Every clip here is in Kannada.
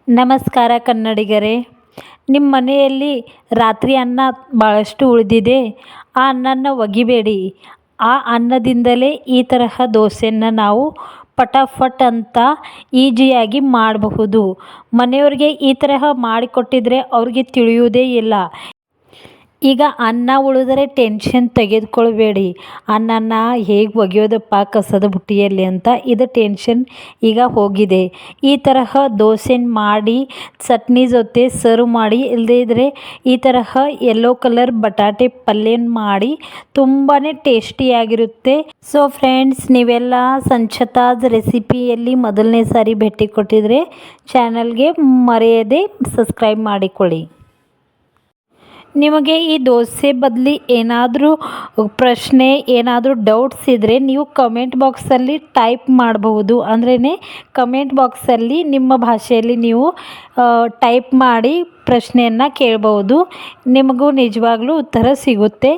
ನಮಸ್ಕಾರ ಕನ್ನಡಿಗರೇ. ನಿಮ್ಮ ಮನೆಯಲ್ಲಿ ರಾತ್ರಿ ಅನ್ನ ಭಾಳಷ್ಟು ಉಳಿದಿದೆ, ಆ ಅನ್ನನ ಒಗಿಬೇಡಿ. ಆ ಅನ್ನದಿಂದಲೇ ಈ ತರಹ ದೋಸೆಯನ್ನು ನಾವು ಪಟಾಫಟ್ ಅಂತ ಈಜಿಯಾಗಿ ಮಾಡಬಹುದು. ಮನೆಯವ್ರಿಗೆ ಈ ತರಹ ಮಾಡಿಕೊಟ್ಟಿದ್ರೆ ಅವ್ರಿಗೆ ತಿಳಿಯುವುದೇ ಇಲ್ಲ. ಈಗ ಅನ್ನ ಉಳಿದರೆ ಟೆನ್ಷನ್ ತೆಗೆದುಕೊಳ್ಬೇಡಿ. ಅನ್ನನ ಹೇಗೆ ಒಗೆಯೋದಪ್ಪ ಕಸದ ಬುಟ್ಟಿಯಲ್ಲಿ ಅಂತ, ಇದು ಟೆನ್ಷನ್ ಈಗ ಹೋಗಿದೆ. ಈ ತರಹ ದೋಸೆ ಮಾಡಿ ಚಟ್ನಿ ಜೊತೆ ಸರ್ವ್ ಮಾಡಿ, ಇಲ್ಲದೇ ಇದ್ದರೆ ಈ ತರಹ ಯೆಲ್ಲೋ ಕಲರ್ ಬಟಾಟೆ ಪಲ್ಯ ಮಾಡಿ ತುಂಬಾ ಟೇಸ್ಟಿಯಾಗಿರುತ್ತೆ. ಸೊ ಫ್ರೆಂಡ್ಸ್, ನೀವೆಲ್ಲ ಸಂಚತಾಜ್ ರೆಸಿಪಿಯಲ್ಲಿ ಮೊದಲನೇ ಸಾರಿ ಭೇಟಿ ಕೊಟ್ಟಿದ್ರೆ ಚಾನಲ್ಗೆ ಮರೆಯದೆ ಸಬ್ಸ್ಕ್ರೈಬ್ ಮಾಡಿಕೊಳ್ಳಿ. ನಿಮಗೆ ಈ ದೋಸೆ ಬದಲಿ ಏನಾದರೂ ಪ್ರಶ್ನೆ, ಏನಾದರೂ ಡೌಟ್ಸ್ ಇದ್ದರೆ ನೀವು ಕಮೆಂಟ್ ಬಾಕ್ಸಲ್ಲಿ ಟೈಪ್ ಮಾಡಬಹುದು. ಅಂದ್ರೇ ಕಮೆಂಟ್ ಬಾಕ್ಸಲ್ಲಿ ನಿಮ್ಮ ಭಾಷೆಯಲ್ಲಿ ನೀವು ಟೈಪ್ ಮಾಡಿ ಪ್ರಶ್ನೆಯನ್ನು ಕೇಳಬಹುದು. ನಿಮಗೂ ನಿಜವಾಗ್ಲೂ ಉತ್ತರ ಸಿಗುತ್ತೆ.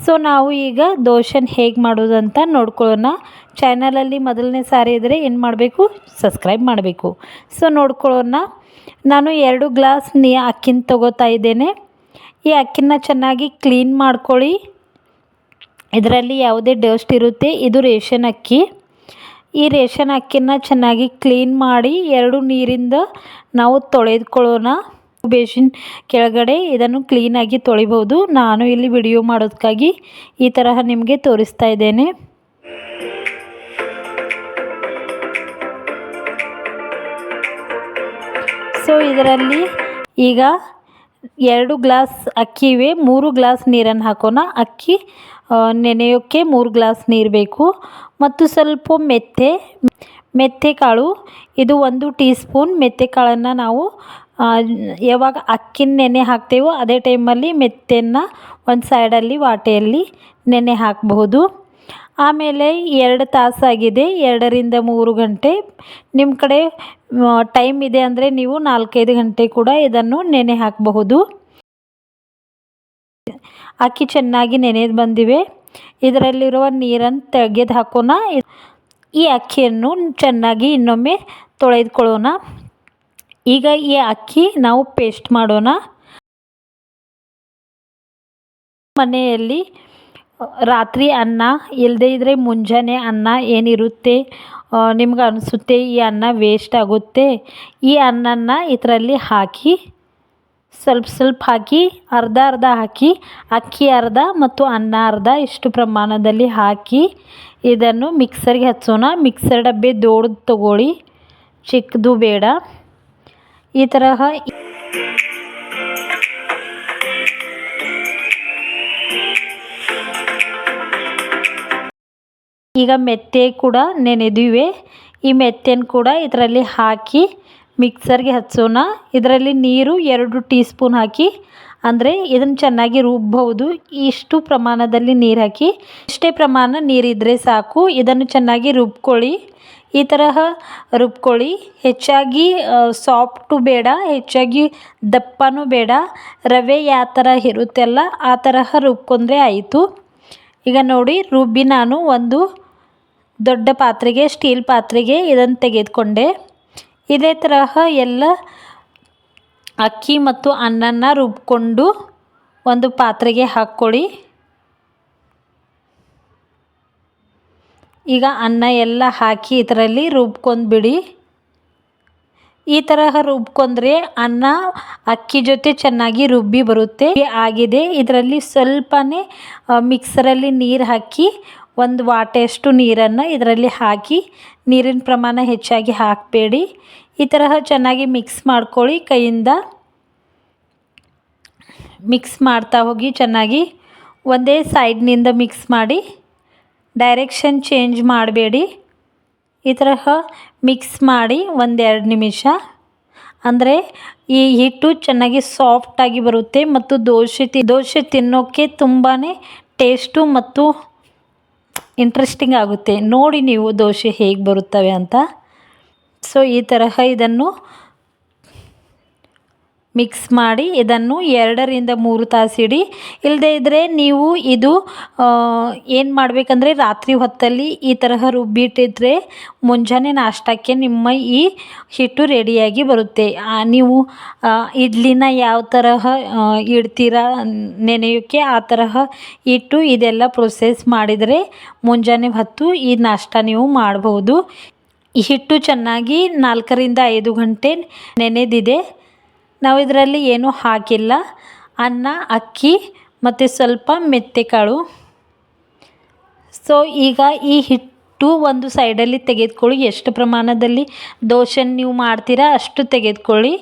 ಸೊ ನಾವು ಈಗ ದೋಸೆನ ಹೇಗೆ ಮಾಡೋದಂತ ನೋಡ್ಕೊಳ್ಳೋಣ. ಚಾನಲಲ್ಲಿ ಮೊದಲನೇ ಸಾರಿ ಇದ್ದರೆ ಏನು ಮಾಡಬೇಕು, ಸಬ್ಸ್ಕ್ರೈಬ್ ಮಾಡಬೇಕು. ಸೊ ನೋಡ್ಕೊಳ್ಳೋಣ. ನಾನು 2 ಗ್ಲಾಸ್ ಅಕ್ಕಿನ ತಗೋತಾ ಇದ್ದೇನೆ. ಈ ಅಕ್ಕಿನ ಚೆನ್ನಾಗಿ ಕ್ಲೀನ್ ಮಾಡ್ಕೊಳ್ಳಿ. ಇದರಲ್ಲಿ ಯಾವುದೇ ಡಸ್ಟ್ ಇರುತ್ತೆ. ಇದು ರೇಷನ್ ಅಕ್ಕಿ. ಈ ರೇಷನ್ ಅಕ್ಕಿನ ಚೆನ್ನಾಗಿ ಕ್ಲೀನ್ ಮಾಡಿ 2 ನೀರಿಂದ ನಾವು ತೊಳೆದುಕೊಳ್ಳೋಣ. ಬೇಸಿನ್ ಕೆಳಗಡೆ ಇದನ್ನು ಕ್ಲೀನಾಗಿ ತೊಳಿಬೋದು. ನಾನು ಇಲ್ಲಿ ವಿಡಿಯೋ ಮಾಡೋದಕ್ಕಾಗಿ ಈ ತರಹ ನಿಮಗೆ ತೋರಿಸ್ತಾ ಇದ್ದೇನೆ. ಸೊ ಇದರಲ್ಲಿ ಈಗ 2 ಗ್ಲಾಸ್ ಅಕ್ಕಿ ಇವೆ. 3 ಗ್ಲಾಸ್ ನೀರನ್ನು ಹಾಕೋಣ. ಅಕ್ಕಿ ನೆನೆಯೋಕ್ಕೆ 3 ಗ್ಲಾಸ್ ನೀರು ಬೇಕು. ಮತ್ತು ಸ್ವಲ್ಪ ಮೆಂತ್ಯ ಕಾಳು, ಇದು 1 ಟೀ ಸ್ಪೂನ್ ಮೆಂತ್ಯ ಕಾಳನ್ನು ನಾವು ಯಾವಾಗ ಅಕ್ಕಿನ ನೆನೆ ಹಾಕ್ತೇವೋ ಅದೇ ಟೈಮಲ್ಲಿ ಮೆಂತ್ಯನ ಒಂದು ಸೈಡಲ್ಲಿ ವಾಟೆಯಲ್ಲಿ ನೆನೆ ಹಾಕಬಹುದು. ಆಮೇಲೆ 2 ತಾಸಾಗಿದೆ, 2 ರಿಂದ 3 ಗಂಟೆ. ನಿಮ್ಮ ಕಡೆ ಟೈಮ್ ಇದೆ ಅಂದರೆ ನೀವು 4-5 ಗಂಟೆ ಕೂಡ ಇದನ್ನು ನೆನೆ ಹಾಕಬಹುದು. ಅಕ್ಕಿ ಚೆನ್ನಾಗಿ ನೆನೆದು ಬಂದಿವೆ. ಇದರಲ್ಲಿರುವ ನೀರನ್ನು ತೆಗೆದು ಹಾಕೋಣ. ಈ ಅಕ್ಕಿಯನ್ನು ಚೆನ್ನಾಗಿ ಇನ್ನೊಮ್ಮೆ ತೊಳೆದುಕೊಳ್ಳೋಣ. ಈಗ ಈ ಅಕ್ಕಿ ನಾವು ಪೇಸ್ಟ್ ಮಾಡೋಣ. ಮನೆಯಲ್ಲಿ ರಾತ್ರಿ ಅನ್ನ ಇಲ್ಲದೇ ಇದ್ದರೆ ಮುಂಜಾನೆ ಅನ್ನ ಏನಿರುತ್ತೆ, ನಿಮ್ಗೆ ಅನಿಸುತ್ತೆ ಈ ಅನ್ನ ವೇಸ್ಟ್ ಆಗುತ್ತೆ, ಈ ಅನ್ನನ ಇದರಲ್ಲಿ ಹಾಕಿ ಸ್ವಲ್ಪ ಹಾಕಿ ಅರ್ಧ ಹಾಕಿ, ಅಕ್ಕಿ ಅರ್ಧ ಮತ್ತು ಅನ್ನ ಅರ್ಧ ಇಷ್ಟು ಪ್ರಮಾಣದಲ್ಲಿ ಹಾಕಿ ಇದನ್ನು ಮಿಕ್ಸರ್ಗೆ ಹಚ್ಚೋಣ. ಮಿಕ್ಸರ್ ಡಬ್ಬೆ ದೊಡ್ಡದು ತಗೊಳ್ಳಿ, ಚಿಕ್ಕದು ಬೇಡ. ಈ ತರಹ ಈಗ ಮೆಂತ್ಯ ಕೂಡ ನೆನೆದಿವೆ. ಈ ಮೆಂತ್ಯನ ಕೂಡ ಇದರಲ್ಲಿ ಹಾಕಿ ಮಿಕ್ಸರ್ಗೆ ಹಚ್ಚೋಣ. ಇದರಲ್ಲಿ ನೀರು 2 ಟೀ ಸ್ಪೂನ್ ಹಾಕಿ, ಅಂದರೆ ಇದನ್ನು ಚೆನ್ನಾಗಿ ರುಬ್ಬಬಹುದು. ಇಷ್ಟು ಪ್ರಮಾಣದಲ್ಲಿ ನೀರು ಹಾಕಿ, ಇಷ್ಟೇ ಪ್ರಮಾಣ ನೀರಿದ್ದರೆ ಸಾಕು. ಇದನ್ನು ಚೆನ್ನಾಗಿ ರುಬ್ಕೊಳ್ಳಿ. ಈ ತರಹ ರುಬ್ಕೊಳ್ಳಿ. ಹೆಚ್ಚಾಗಿ ಸಾಫ್ಟು ಬೇಡ, ಹೆಚ್ಚಾಗಿ ದಪ್ಪನೂ ಬೇಡ. ರವೆ ಯಾವ ಥರ ಇರುತ್ತಲ್ಲ ಆ ತರಹ ರುಬ್ಕೊಂಡ್ರೆ ಆಯಿತು. ಈಗ ನೋಡಿ, ರುಬ್ಬಿ ನಾನು ಒಂದು ದೊಡ್ಡ ಪಾತ್ರೆಗೆ, ಸ್ಟೀಲ್ ಪಾತ್ರೆಗೆ ಇದನ್ನು ತೆಗೆದುಕೊಂಡೆ. ಇದೇ ತರಹ ಎಲ್ಲ ಅಕ್ಕಿ ಮತ್ತು ಅನ್ನನ ರುಬ್ಕೊಂಡು ಒಂದು ಪಾತ್ರೆಗೆ ಹಾಕ್ಕೊಳ್ಳಿ. ಈಗ ಅನ್ನ ಎಲ್ಲ ಹಾಕಿ ಇದರಲ್ಲಿ ರುಬ್ಕೊಂಡ್ಬಿಡಿ. ಈ ತರಹ ರುಬ್ಕೊಂಡ್ರೆ ಅನ್ನ ಅಕ್ಕಿ ಜೊತೆ ಚೆನ್ನಾಗಿ ರುಬ್ಬಿ ಬರುತ್ತೆ. ಆಗಿದೆ. ಇದರಲ್ಲಿ ಸ್ವಲ್ಪನೇ ಮಿಕ್ಸರಲ್ಲಿ ನೀರು ಹಾಕಿ, ಒಂದು ವಾಟೆಯಷ್ಟು ನೀರನ್ನು ಇದರಲ್ಲಿ ಹಾಕಿ, ನೀರಿನ ಪ್ರಮಾಣ ಹೆಚ್ಚಾಗಿ ಹಾಕಬೇಡಿ. ಈ ತರಹ ಚೆನ್ನಾಗಿ ಮಿಕ್ಸ್ ಮಾಡ್ಕೊಳ್ಳಿ. ಕೈಯಿಂದ ಮಿಕ್ಸ್ ಮಾಡ್ತಾ ಹೋಗಿ ಚೆನ್ನಾಗಿ. ಒಂದೇ ಸೈಡ್ನಿಂದ ಮಿಕ್ಸ್ ಮಾಡಿ, ಡೈರೆಕ್ಷನ್ ಚೇಂಜ್ ಮಾಡಬೇಡಿ. ಈ ತರಹ ಮಿಕ್ಸ್ ಮಾಡಿ 1-2 ನಿಮಿಷ. ಅಂದರೆ ಈ ಹಿಟ್ಟು ಚೆನ್ನಾಗಿ ಸಾಫ್ಟಾಗಿ ಬರುತ್ತೆ ಮತ್ತು ದೋಸೆ ತಿನ್ನೋಕ್ಕೆ ತುಂಬಾ ಟೇಸ್ಟು ಮತ್ತು ಇಂಟ್ರೆಸ್ಟಿಂಗ್ ಆಗುತ್ತೆ. ನೋಡಿ ನೀವು ದೋಸೆ ಹೇಗೆ ಬರುತ್ತವೆ ಅಂತ. ಸೊ ಈ ತರಹ ಇದನ್ನು ಮಿಕ್ಸ್ ಮಾಡಿ ಇದನ್ನು 2-3 ತಾಸು ಇಡಿ. ಇಲ್ಲದೇ ಇದ್ದರೆ ನೀವು ಇದು ಏನು ಮಾಡಬೇಕಂದ್ರೆ ರಾತ್ರಿ ಹೊತ್ತಲ್ಲಿ ಈ ತರಹ ರುಬ್ಬಿಟ್ಟಿದ್ರೆ ಮುಂಜಾನೆ ನಾಷ್ಟಕ್ಕೆ ನಿಮ್ಮ ಈ ಹಿಟ್ಟು ರೆಡಿಯಾಗಿ ಬರುತ್ತೆ. ನೀವು ಇಡ್ಲಿನ ಯಾವ ತರಹ ಇಡ್ತೀರಾ ನೆನೆಯೋಕ್ಕೆ ಆ ತರಹ ಇಟ್ಟು ಇದೆಲ್ಲ ಪ್ರೊಸೆಸ್ ಮಾಡಿದರೆ ಮುಂಜಾನೆ ಹೊತ್ತು ಈ ನಾಷ್ಟ ನೀವು ಮಾಡಬಹುದು. ಈ ಹಿಟ್ಟು ಚೆನ್ನಾಗಿ 4-5 ಗಂಟೆ ನೆನೆದಿದೆ. ನಾವು ಇದರಲ್ಲಿ ಏನೂ ಹಾಕಿಲ್ಲ. ಅನ್ನ, ಅಕ್ಕಿ ಮತ್ತು ಸ್ವಲ್ಪ ಮೆಂತ್ಯಕಾಳು. ಸೊ ಈಗ ಈ ಹಿಟ್ಟು ಒಂದು ಸೈಡಲ್ಲಿ ತೆಗೆದುಕೊಳ್ಳಿ. ಎಷ್ಟು ಪ್ರಮಾಣದಲ್ಲಿ ದೋಸೆ ನೀವು ಮಾಡ್ತೀರಾ ಅಷ್ಟು ತೆಗೆದುಕೊಳ್ಳಿ.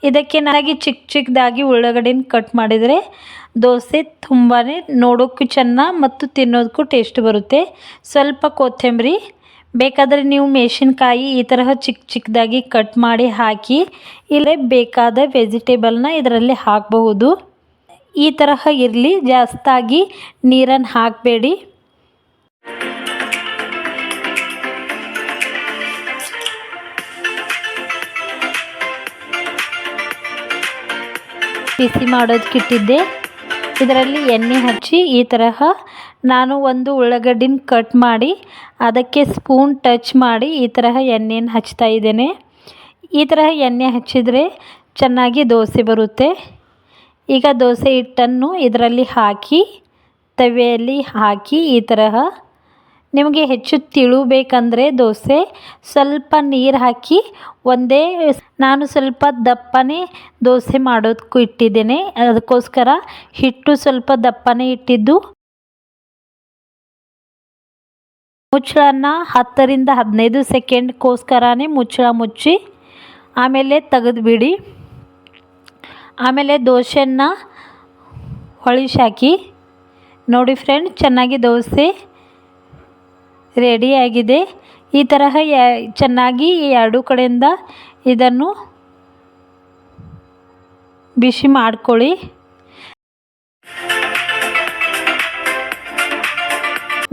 ಇದಕ್ಕೆ ನನಗೆ ಚಿಕ್ಕದಾಗಿ ಉಳ್ಳಾಗಡ್ಡಿನ ಕಟ್ ಮಾಡಿದರೆ ದೋಸೆ ತುಂಬಾ ನೋಡೋಕ್ಕೂ ಚೆನ್ನ ಮತ್ತು ತಿನ್ನೋದಕ್ಕೂ ಟೇಸ್ಟ್ ಬರುತ್ತೆ. ಸ್ವಲ್ಪ ಕೊತ್ತಂಬರಿ, ಬೇಕಾದರೆ ನೀವು ಮೆಣಸಿನ್ಕಾಯಿ ಈ ತರಹ ಚಿಕ್ಕದಾಗಿ ಕಟ್ ಮಾಡಿ ಹಾಕಿ, ಇಲ್ಲೇ ಬೇಕಾದ ವೆಜಿಟೇಬಲ್ನ ಇದರಲ್ಲಿ ಹಾಕಬಹುದು. ಈ ತರಹ ಇರಲಿ, ಜಾಸ್ತಿಯಾಗಿ ನೀರನ್ನು ಹಾಕಬೇಡಿ. ಬಿಸಿ ಮಾಡೋದಕ್ಕಿಟ್ಟಿದ್ದೆ. ಇದರಲ್ಲಿ ಎಣ್ಣೆ ಹಚ್ಚಿ ಈ ತರಹ ನಾನು ಒಂದು ಉಳ್ಳಾಗಡ್ಡಿನ ಕಟ್ ಮಾಡಿ ಅದಕ್ಕೆ ಸ್ಪೂನ್ ಟಚ್ ಮಾಡಿ ಈ ತರಹ ಎಣ್ಣೆಯನ್ನು ಹಚ್ತಾ ಇದ್ದೇನೆ. ಈ ತರಹ ಎಣ್ಣೆ ಹಚ್ಚಿದರೆ ಚೆನ್ನಾಗಿ ದೋಸೆ ಬರುತ್ತೆ. ಈಗ ದೋಸೆ ಹಿಟ್ಟನ್ನು ಇದರಲ್ಲಿ ಹಾಕಿ ತವೆಯಲ್ಲಿ ಹಾಕಿ ಈ ತರಹ ನಿಮಗೆ ಹೆಚ್ಚು ತಿಳು ಬೇಕಂದರೆ ದೋಸೆ ಸ್ವಲ್ಪ ನೀರು ಹಾಕಿ ನಾನು ಸ್ವಲ್ಪ ದಪ್ಪನೇ ದೋಸೆ ಮಾಡೋದಕ್ಕೂ ಇಟ್ಟಿದ್ದೇನೆ. ಅದಕ್ಕೋಸ್ಕರ ಹಿಟ್ಟು ಸ್ವಲ್ಪ ದಪ್ಪನೇ ಇಟ್ಟಿದ್ದು. ಮುಚ್ಚಳನ 10-15 ಸೆಕೆಂಡ್ಗೋಸ್ಕರನೇ ಮುಚ್ಚಳ ಮುಚ್ಚಿ ಆಮೇಲೆ ತೆಗೆದುಬಿಡಿ. ಆಮೇಲೆ ದೋಸೆಯನ್ನು ಹೊಳಿಸಾಕಿ. ನೋಡಿ ಫ್ರೆಂಡ್, ಚೆನ್ನಾಗಿ ದೋಸೆ ರೆಡಿಯಾಗಿದೆ. ಈ ತರಹ ಚೆನ್ನಾಗಿ ಎರಡೂ ಕಡೆಯಿಂದ ಇದನ್ನು ಬಿಸಿ ಮಾಡ್ಕೊಳ್ಳಿ.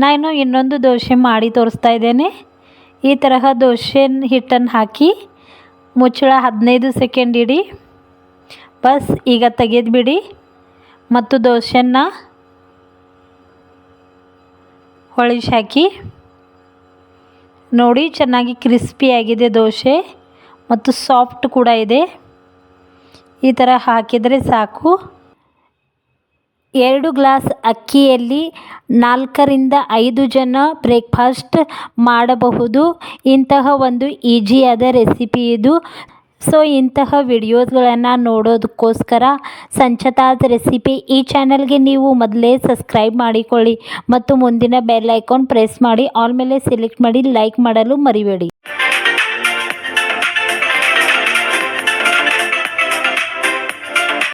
ನಾನು ಇನ್ನೊಂದು ದೋಸೆ ಮಾಡಿ ತೋರಿಸ್ತಾ ಇದ್ದೇನೆ. ಈ ತರಹ ದೋಸೆ ಹಿಟ್ಟನ್ನು ಹಾಕಿ ಮುಚ್ಚಳ 15 ಸೆಕೆಂಡ್ ಇಡಿ. ಬಸ್ ಈಗ ತೆಗೆದುಬಿಡಿ ಮತ್ತು ದೋಸೆಯನ್ನು ಹೊಳಿಸಾಕಿ. ನೋಡಿ, ಚೆನ್ನಾಗಿ ಕ್ರಿಸ್ಪಿಯಾಗಿದೆ ದೋಸೆ ಮತ್ತು ಸಾಫ್ಟ್ ಕೂಡ ಇದೆ. ಈ ಥರ ಹಾಕಿದರೆ ಸಾಕು. 2 ಗ್ಲಾಸ್ ಅಕ್ಕಿಯಲ್ಲಿ 4-5 ಜನ ಬ್ರೇಕ್ಫಾಸ್ಟ್ ಮಾಡಬಹುದು. ಇಂತಹ ಒಂದು ಈಜಿಯಾದ ರೆಸಿಪಿ ಇದು. ಸೊ ಇಂತಹ ವಿಡಿಯೋಸ್ಗಳನ್ನು ನೋಡೋದಕ್ಕೋಸ್ಕರ ಸಂಚತಾಸ್ ರೆಸಿಪಿ ಈ ಚಾನಲ್ಗೆ ನೀವು ಮೊದಲೇ ಸಬ್ಸ್ಕ್ರೈಬ್ ಮಾಡಿಕೊಳ್ಳಿ ಮತ್ತು ಮುಂದಿನ ಬೆಲ್ ಐಕಾನ್ ಪ್ರೆಸ್ ಮಾಡಿ ಆಲ್ ಮೇಲೆ ಸೆಲೆಕ್ಟ್ ಮಾಡಿ ಲೈಕ್ ಮಾಡಲು ಮರಿಬೇಡಿ.